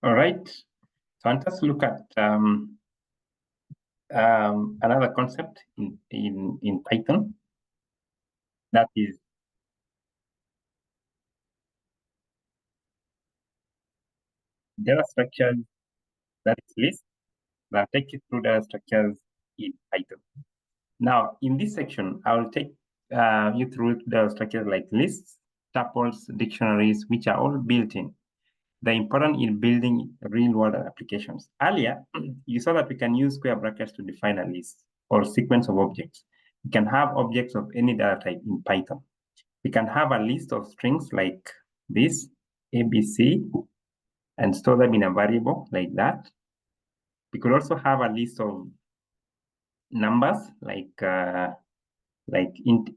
All right. So let us look at another concept in Python, that is data structures, that is list, that take you through data structures in Python. Now, in this section, I will take you through data structures like lists, tuples, dictionaries, which are all built in. They're important in building real-world applications. Earlier, you saw that we can use square brackets to define a list or sequence of objects. We can have objects of any data type in Python. We can have a list of strings like this, ABC, and store them in a variable like that. We could also have a list of numbers like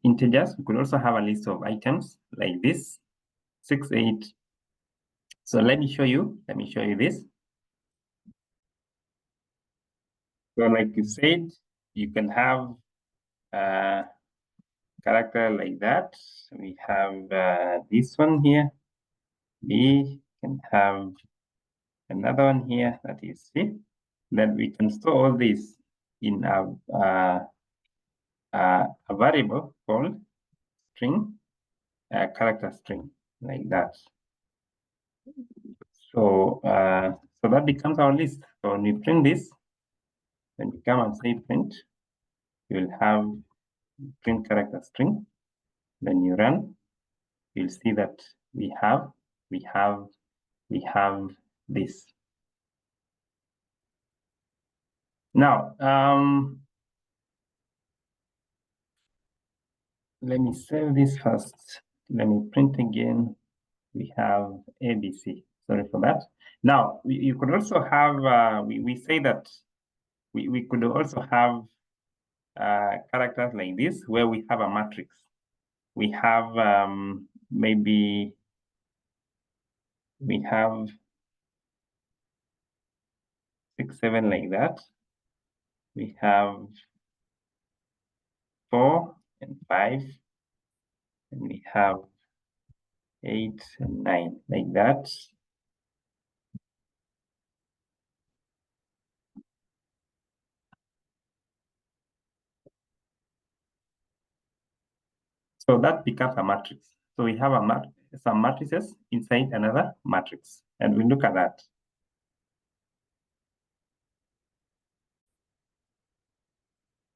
integers. We could also have a list of items like this, 6, 8. So let me show you this. So like you said, you can have a character like that. We have this one here, B, can have another one here, that is C. Then we can store all this in a variable called string, character string, like that. So so that becomes our list. So when we print this, when we come and say print, you will have print character string. Then you run, you'll see that we have this. Now, let me save this first. Let me print again. We have ABC. Sorry for that. Now, you could also have, we say that we could also have characters like this, where we have a matrix. We have maybe we have 6, 7 like that. We have 4 and 5, and we have 8 and 9 like that. So that becomes a matrix. So we have some matrices inside another matrix, and we look at that.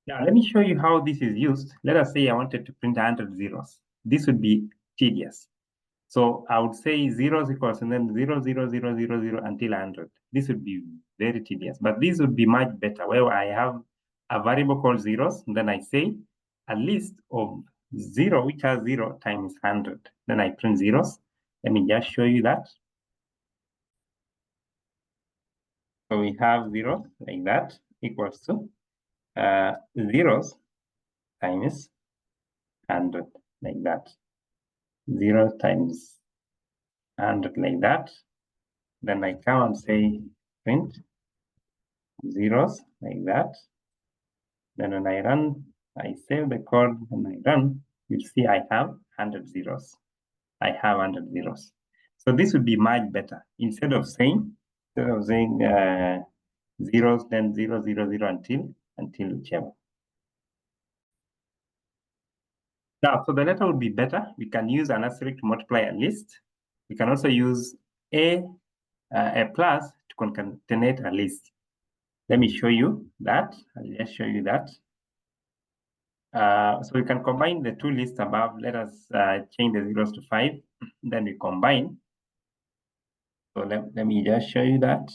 Now, let me show you how this is used. Let us say I wanted to print 100 zeros. This would be tedious. So I would say zeros equals and then 0, 0, 0, 0, 0 until 100. This would be very tedious, but this would be much better, where I have a variable called zeros, and then I say a list of 0, which has 0 times 100. Then I print zeros. Let me just show you that. So we have zeros like that equals to zeros times 100 like that. 0 times 100 like that. Then I come and say print zeros like that. Then when I run, I save the code and I run, you see I have 100 zeros. I have 100 zeros. So this would be much better. Instead of saying zeros, then 0, 0, 0 until whichever. Now, so the letter would be better. We can use an asterisk to multiply a list. We can also use a plus to concatenate a list. Let me show you that. I'll just show you that. So we can combine the two lists above. Let us change the zeros to 5. Then we combine. So let me just show you that.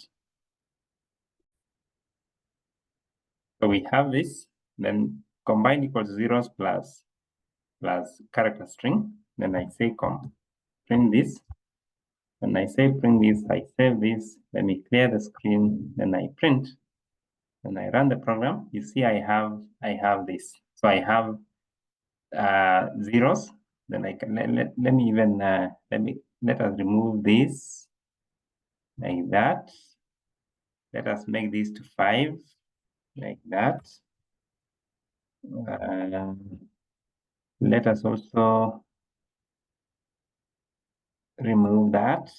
So we have this. Then combine equals zeros plus character string. Then I say print this. When I say print this, I save this. Let me clear the screen. Then I print. When I run the program, you see I have this. So I have zeros. Then I can let me even let us remove this like that. Let us make this to 5 like that. Let us also remove that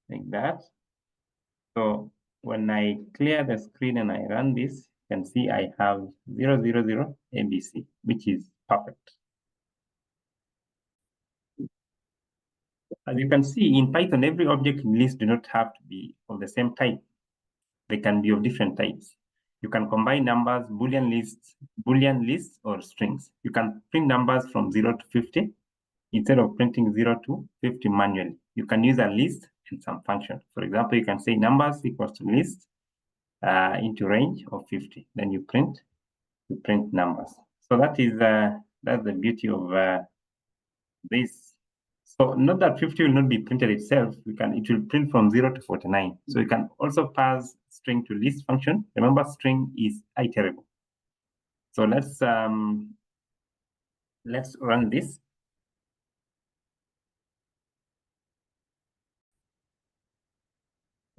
like that. So when I clear the screen and I run this, you can see I have 0, 0, 0 ABC, which is perfect. As you can see in Python, every object in list do not have to be of the same type. They can be of different types. You can combine numbers, Boolean lists, or strings. You can print numbers from 0 to 50 instead of printing 0 to 50 manually. You can use a list and some function. For example, you can say numbers equals to list into range of 50. Then you print numbers. So that is that's the beauty of this. So not that 50 will not be printed itself. It will print from 0 to 49. So you can also pass string to list function. Remember, string is iterable. So let's run this.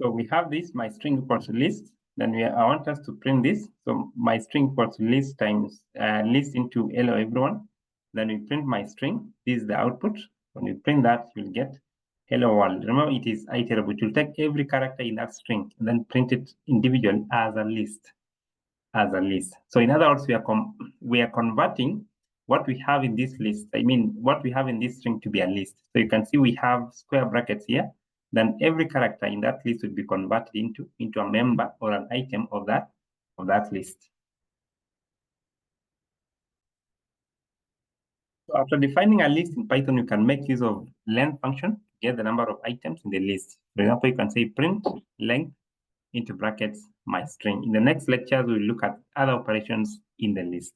So we have this, my string equals to list. Then I want us to print this. So my string equals to list times list into hello everyone. Then we print my string. This is the output. When you print that, you'll get hello world. Remember, it is iterable. It will take every character in that string and then print it individually as a list. So in other words, we are converting what we have in this list. I mean, what we have in this string to be a list. So you can see we have square brackets here. Then every character in that list will be converted into a member or an item of that list. So after defining a list in Python, you can make use of length function to get the number of items in the list. For example, you can say print length into brackets my string. In the next lectures, we'll look at other operations in the list.